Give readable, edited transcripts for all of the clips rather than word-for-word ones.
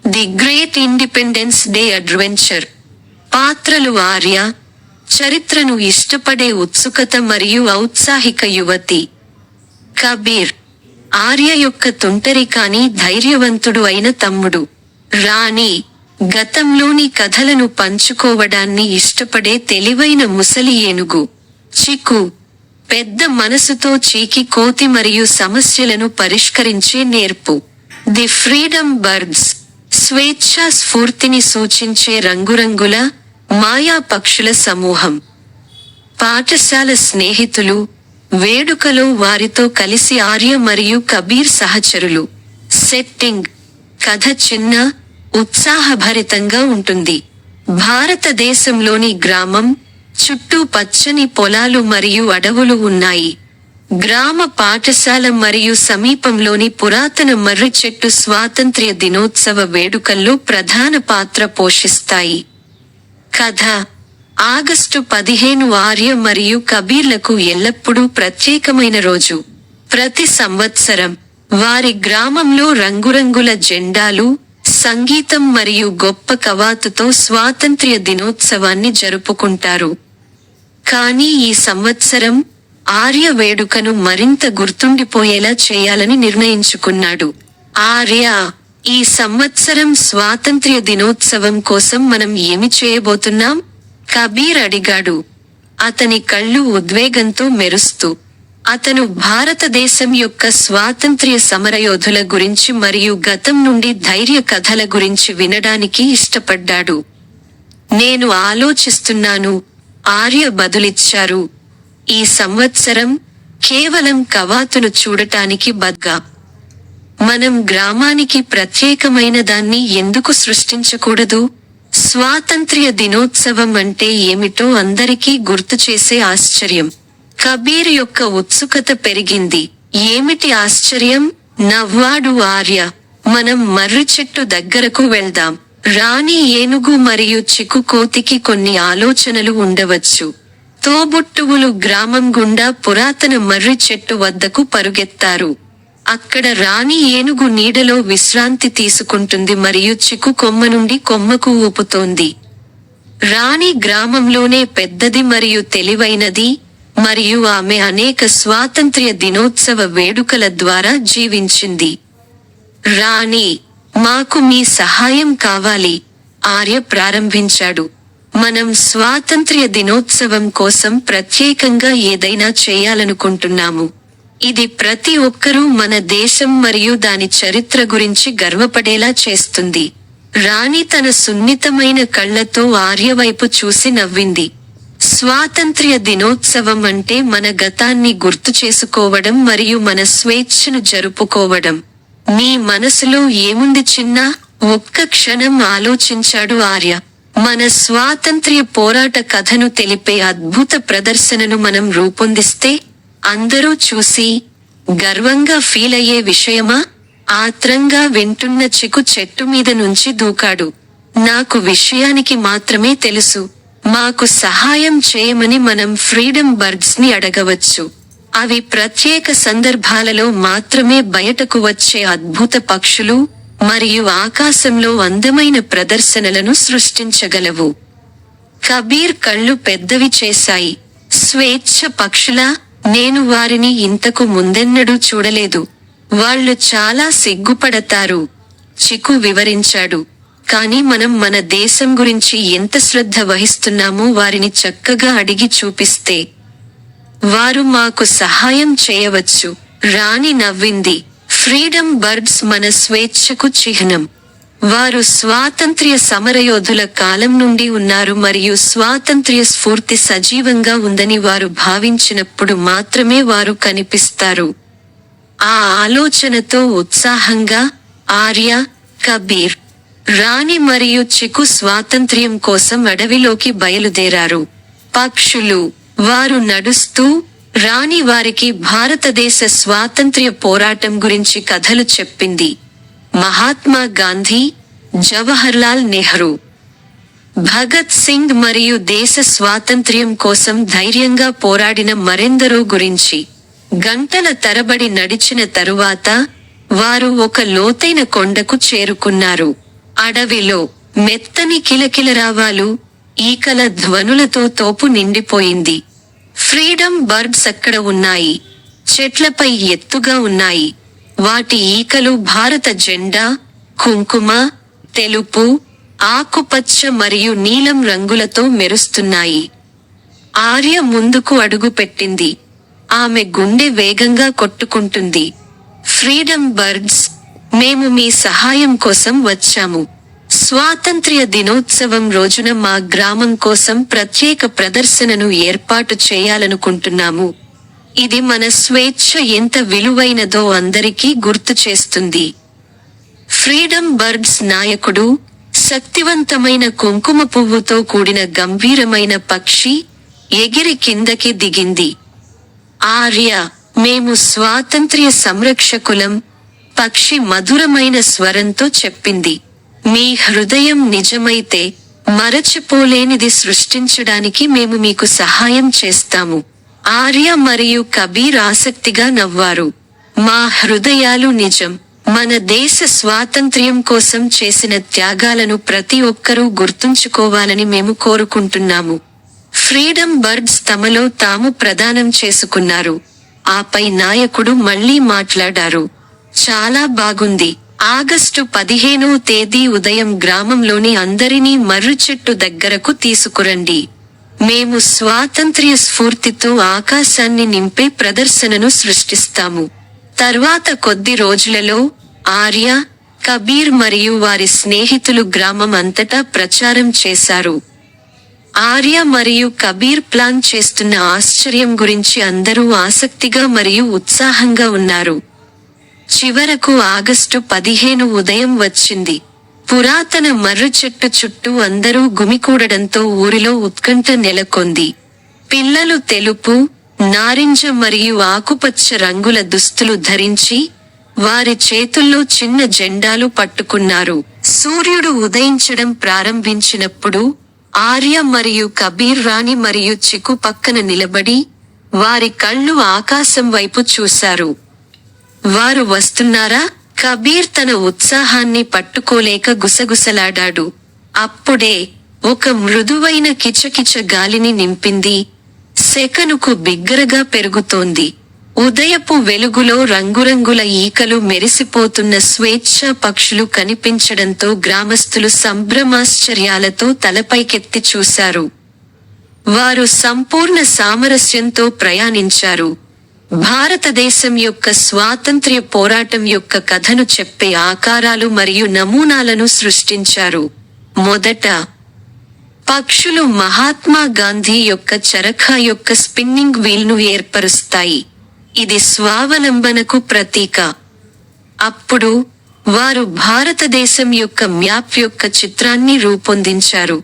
The great independence day adventure. పాత్రలు ఆర్య, చరిత్రను ఇష్టపడే ఉత్సుకత మరియు ఔత్సాహిక యువతి. కబీర్, ఆర్య యొక్క తుంటరి కానీ ధైర్యవంతుడు అయిన తమ్ముడు. రాణి, గతంలోని కథలను పంచుకోవడాన్ని ఇష్టపడే తెలివైన ముసలి ఏనుగు. చికు, పెద్ద మనసుతో చీకి కోతి మరియు సమస్యలను పరిష్కరించే నేర్పు. ది ఫ్రీడమ్ బర్డ్స్, స్వేచ్ఛా స్ఫూర్తిని సూచించే రంగురంగుల, మాయా పక్షుల సమూహం. పాఠశాల స్నేహితులు, వేడుకలో వారితో కలిసి ఆర్య మరియు కబీర్ సహచరులు. సెట్టింగ్, కథ చిన్న, ఉత్సాహభరితంగా ఉంటుంది. భారతదేశంలోని గ్రామం, చుట్టూ పచ్చని పొలాలు మరియు అడవులు ఉన్నాయి. గ్రామ పాఠశాల మరియు సమీపంలోని పురాతన మర్రి చెట్టు స్వాతంత్ర్య దినోత్సవ వేడుకల్లో ప్రధాన పాత్ర పోషిస్తాయి. కథ, ఆగస్టు 15 ఆర్య మరియు కబీర్లకు ఎల్లప్పుడూ ప్రత్యేకమైన రోజు. ప్రతి సంవత్సరం, వారి గ్రామంలో రంగురంగుల జెండాలు, సంగీతం మరియు గొప్ప కవాతుతో స్వాతంత్ర్య దినోత్సవాన్ని జరుపుకుంటారు. కానీ ఈ సంవత్సరం, ఆర్య వేడుకను మరింత గుర్తుండిపోయేలా చేయాలని నిర్ణయించుకున్నాడు. ఆర్య, ఈ సంవత్సరం స్వాతంత్ర్య దినోత్సవం కోసం మనం ఏమి చేయబోతున్నాం? కబీర్ అడిగాడు, అతని కళ్ళు ఉద్వేగంతో మెరుస్తూ. అతను భారతదేశం యొక్క స్వాతంత్ర్య సమరయోధుల గురించి మరియు గతం నుండి ధైర్య కథల గురించి వినడానికి ఇష్టపడ్డాడు. నేను ఆలోచిస్తున్నాను, ఆర్య బదులిచ్చారు. ఈ సంవత్సరం, కేవలం కవాతును చూడటానికి బద్గా. మనం గ్రామానికి ప్రత్యేకమైన దాన్ని ఎందుకు సృష్టించకూడదు? స్వాతంత్ర్య దినోత్సవం అంటే ఏమిటో అందరికీ గుర్తుచేసే ఆశ్చర్యం. కబీర్ యొక్క ఉత్సుకత పెరిగింది. ఏమిటి ఆశ్చర్యం? నవ్వాడు ఆర్య. మనం మర్రి చెట్టు దగ్గరకు వెళ్దాం. రాణి ఏనుగు మరియు చికు కోతికి కొన్ని ఆలోచనలు ఉండవచ్చు. తోబుట్టువులు గ్రామం గుండా పురాతన మర్రి చెట్టు వద్దకు పరుగెత్తారు. అక్కడ రాణి ఏనుగు నీడలో విశ్రాంతి తీసుకుంటుంది మరియు చికు కొమ్మ నుండి కొమ్మకు ఊపుతోంది. రాణి గ్రామంలోనే పెద్దది మరియు తెలివైనది, మరియు ఆమె అనేక స్వాతంత్ర్య దినోత్సవ వేడుకల ద్వారా జీవించింది. రాణి, మాకు మీ సహాయం కావాలి, ఆర్య ప్రారంభించాడు. మనం స్వాతంత్ర్య దినోత్సవం కోసం ప్రత్యేకంగా ఏదైనా చేయాలనుకుంటున్నాము. ఇది ప్రతి ఒక్కరూ మన దేశం మరియు దాని చరిత్ర గురించి గర్వపడేలా చేస్తుంది. రాణి తన సున్నితమైన కళ్లతో ఆర్య వైపు చూసి నవ్వింది. స్వాతంత్ర్య దినోత్సవం అంటే మన గతాన్ని గుర్తు చేసుకోవడం మరియు మన స్వేచ్ఛను జరుపుకోవడం. నీ మనసులో ఏముంది చిన్నా? ఒక్క క్షణం ఆలోచించాడు ఆర్య. మన స్వాతంత్ర్య పోరాట కథను తెలిపే అద్భుత ప్రదర్శనను మనం రూపొందిస్తే, అందరూ చూసి గర్వంగా ఫీల్ అయ్యే విషయమా? ఆత్రంగా వింటున్న చికు చెట్టు మీద నుంచి దూకాడు. నాకు విషయానికి మాత్రమే తెలుసు. మాకు సహాయం చేయమని మనం ఫ్రీడమ్ బర్డ్స్ ని అడగవచ్చు. అవి ప్రత్యేక సందర్భాలలో మాత్రమే బయటకు వచ్చే అద్భుత పక్షులు, మరియు ఆకాశంలో అందమైన ప్రదర్శనలను సృష్టించగలవు. కబీర్ కళ్ళు పెద్దవి చేశాయి. స్వేచ్ఛ పక్షులా? నేను వారిని ఇంతకు ముందెన్నడూ చూడలేదు. వాళ్ళు చాలా సిగ్గుపడతారు, చికు వివరించాడు. కానీ మనం మన దేశం గురించి ఎంత శ్రద్ధ వహిస్తున్నామో వారిని చక్కగా అడిగి చూపిస్తే, వారు మాకు సహాయం చేయవచ్చు. రాణి నవ్వింది. ఫ్రీడమ్ బర్డ్స్ మన స్వేచ్ఛకు చిహ్నం. వారు స్వాతంత్ర్య సమరయోధుల కాలం నుండి ఉన్నారు మరియు స్వాతంత్ర్య స్ఫూర్తి సజీవంగా ఉందని వారు భావించినప్పుడు మాత్రమే వారు కనిపిస్తారు. ఆ ఆలోచనతో ఉత్సాహంగా, ఆర్య, కబీర్, రాణి మరియు చికు స్వాతంత్ర్యం కోసం అడవిలోకి బయలుదేరారు. పక్షులు, వారు నడుస్తూ, రాణి వారికి భారతదేశ స్వాతంత్ర్య పోరాటం గురించి కథలు చెప్పింది. మహాత్మా గాంధీ, జవహర్లాల్ నెహ్రూ, భగత్ సింగ్ మరియు దేశ స్వాతంత్ర్యం కోసం ధైర్యంగా పోరాడిన మరెందరో గురించి. గంటల తరబడి నడిచిన తరువాత, వారు ఒక లోతైన కొండకు చేరుకున్నారు. అడవిలో మెత్తని కిలకిలరావాలు, ఈకల ధ్వనులతో తోపు నిండిపోయింది. ఫ్రీడమ్ బర్డ్స్ అక్కడ ఉన్నాయి. చెట్లపై ఎత్తుగా ఉన్నాయి. వాటి ఈకలు భారత జెండా, కుంకుమ, తెలుపు, ఆకుపచ్చ మరియు నీలం రంగులతో మెరుస్తున్నాయి. ఆర్య ముందుకు అడుగుపెట్టింది. ఆమె గుండె వేగంగా కొట్టుకుంటుంది. ఫ్రీడమ్ బర్డ్స్, మేము మీ సహాయం కోసం వచ్చాము. స్వాతంత్ర్య దినోత్సవం రోజున మా గ్రామం కోసం ప్రత్యేక ప్రదర్శనను ఏర్పాటు చేయాలనుకుంటున్నాము. ఇది మన స్వేచ్ఛ ఎంత విలువైనదో అందరికీ గుర్తు చేస్తుంది. ఫ్రీడమ్ బర్డ్స్ నాయకుడు, శక్తివంతమైన కుంకుమ పువ్వుతో కూడిన గంభీరమైన పక్షి, ఎగిరి కిందకి దిగింది. ఆర్య, మేము స్వాతంత్ర్య సంరక్షకులం, పక్షి మధురమైన స్వరంతో చెప్పింది. మీ హృదయం నిజమైతే, మరచిపోలేనిది సృష్టించడానికి మేము మీకు సహాయం చేస్తాము. ఆర్య మరియు కబీర్ ఆసక్తిగా నవ్వారు. మా హృదయాలు నిజం. మన దేశ స్వాతంత్ర్యం కోసం చేసిన త్యాగాలను ప్రతి ఒక్కరూ గుర్తుంచుకోవాలని మేము కోరుకుంటున్నాము. ఫ్రీడమ్ బర్డ్స్ తమలో తాము ప్రదానం చేసుకున్నారు. ఆపై నాయకుడు మళ్లీ మాట్లాడారు. చాలా బాగుంది. ఆగస్టు 15వ తేదీ ఉదయం గ్రామంలోని అందరినీ మర్రి చెట్టు దగ్గరకు తీసుకురండి. మేము స్వాతంత్ర్య స్ఫూర్తితో ఆకాశాన్ని నింపే ప్రదర్శనను సృష్టిస్తాము. తర్వాత కొద్ది రోజులలో ఆర్య, కబీర్ మరియు వారి స్నేహితులు గ్రామం అంతటా ప్రచారం చేశారు. ఆర్య మరియు కబీర్ ప్లాన్ చేస్తున్న ఆశ్చర్యం గురించి అందరూ ఆసక్తిగా మరియు ఉత్సాహంగా ఉన్నారు. చివరకు ఆగస్టు 15 ఉదయం వచ్చింది. పురాతన మర్రి చెట్టు చుట్టూ అందరూ గుమికూడడంతో ఊరిలో ఉత్కంఠ నెలకొంది. పిల్లలు తెలుపు, నారింజ మరియు ఆకుపచ్చ రంగుల దుస్తులు ధరించి, వారి చేతుల్లో చిన్న జెండాలు పట్టుకున్నారు. సూర్యుడు ఉదయించడం ప్రారంభించినప్పుడు ఆర్య మరియు కబీర్ రాణి మరియు చికు పక్కన నిలబడి, వారి కళ్ళు ఆకాశం వైపు చూశారు. వారు వస్తున్నారా? కబీర్ తన ఉత్సాహాన్ని పట్టుకోలేక గుసగుసలాడాడు. అప్పుడే ఒక మృదువైన కిచకిచ గాలిని నింపింది. సెకనుకు బిగ్గరగా పెరుగుతోంది. ఉదయపు వెలుగులో రంగురంగుల ఈకలు మెరిసిపోతున్న స్వేచ్ఛా పక్షులు కనిపించడంతో గ్రామస్తులు సంభ్రమాశ్చర్యాలతో తలపైకెత్తి చూశారు. వారు సంపూర్ణ సామరస్యంతో ప్రయాణించారు. భారతదేశం యొక్క స్వాతంత్ర్య పోరాటం యొక్క కథను చెప్పే ఆకారాలు మరియు నమూనాలను సృష్టించారు. మొదట, పక్షులు మహాత్మా గాంధీ యొక్క చరఖా యొక్క స్పిన్నింగ్ వీల్ను ఏర్పరుస్తాయి. ఇది స్వావలంబనకు ప్రతీక. అప్పుడు, వారు భారతదేశం యొక్క మ్యాప్ యొక్క చిత్రాన్ని రూపొందించారు.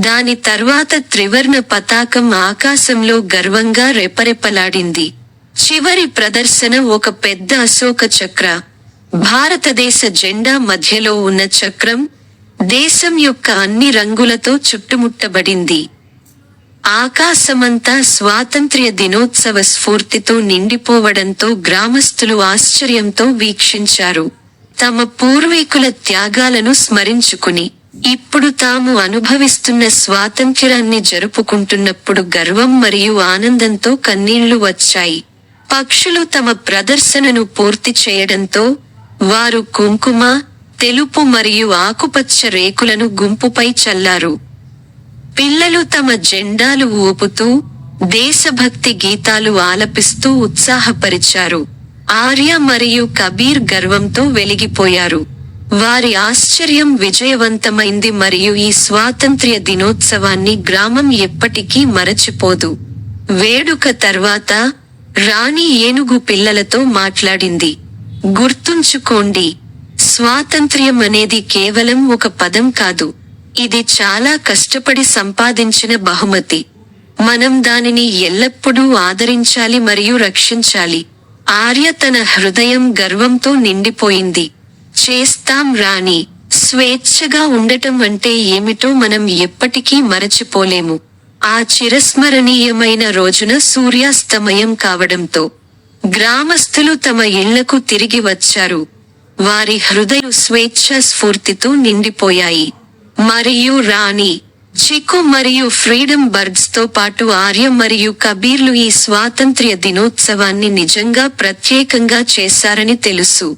దాని తర్వాత త్రివర్ణ పతాకం ఆకాశంలో గర్వంగా రెపరెపలాడింది. చివరి ప్రదర్శన ఒక పెద్ద అశోక చక్ర. భారతదేశ జెండా మధ్యలో ఉన్న చక్రం, దేశం యొక్క అన్ని రంగులతో చుట్టుముట్టబడింది. ఆకాశమంతా స్వాతంత్ర్య దినోత్సవ స్ఫూర్తితో నిండిపోవడంతో గ్రామస్తులు ఆశ్చర్యంతో వీక్షించారు. తమ పూర్వీకుల త్యాగాలను స్మరించుకుని, ఇప్పుడు తాము అనుభవిస్తున్న స్వాతంత్ర్యాన్ని జరుపుకుంటున్నప్పుడు గర్వం మరియు ఆనందంతో కన్నీళ్లు వచ్చాయి. పక్షులు తమ ప్రదర్శనను పూర్తి చేయడంతో, వారు కుంకుమ, తెలుపు మరియు ఆకుపచ్చ రేకులను గుంపుపై చల్లారు. పిల్లలు తమ జెండాలు ఊపుతూ, దేశభక్తి గీతాలు ఆలపిస్తూ ఉత్సాహపరిచారు. ఆర్య మరియు కబీర్ గర్వంతో వెలిగిపోయారు. వారి ఆశ్చర్యం విజయవంతమైంది మరియు ఈ స్వాతంత్ర్య దినోత్సవాన్ని గ్రామం ఎప్పటికీ మరచిపోదు. వేడుక తర్వాత, రాణి ఏనుగు పిల్లలతో మాట్లాడింది. గుర్తుంచుకోండి, స్వాతంత్ర్యం అనేది కేవలం ఒక పదం కాదు. ఇది చాలా కష్టపడి సంపాదించిన బహుమతి. మనం దానిని ఎల్లప్పుడూ ఆదరించాలి మరియు రక్షించాలి. ఆర్య తన హృదయం గర్వంతో నిండిపోయింది. చేస్తాం రాణి. స్వేచ్ఛగా ఉండటం అంటే ఏమిటో మనం ఎప్పటికీ మరచిపోలేము. ఆ చిరస్మరణీయమైన రోజున సూర్యాస్తమయం కావడంతో గ్రామస్తులు తమ ఇళ్లకు తిరిగి వచ్చారు. వారి హృదయాలు స్వేచ్ఛా స్ఫూర్తితో నిండిపోయాయి. మరియు రాణి చికు మరియు ఫ్రీడమ్ బర్డ్స్ తో పాటు ఆర్య మరియు కబీర్లు ఈ స్వాతంత్ర్య దినోత్సవాన్ని నిజంగా ప్రత్యేకంగా చేశారని తెలుసు.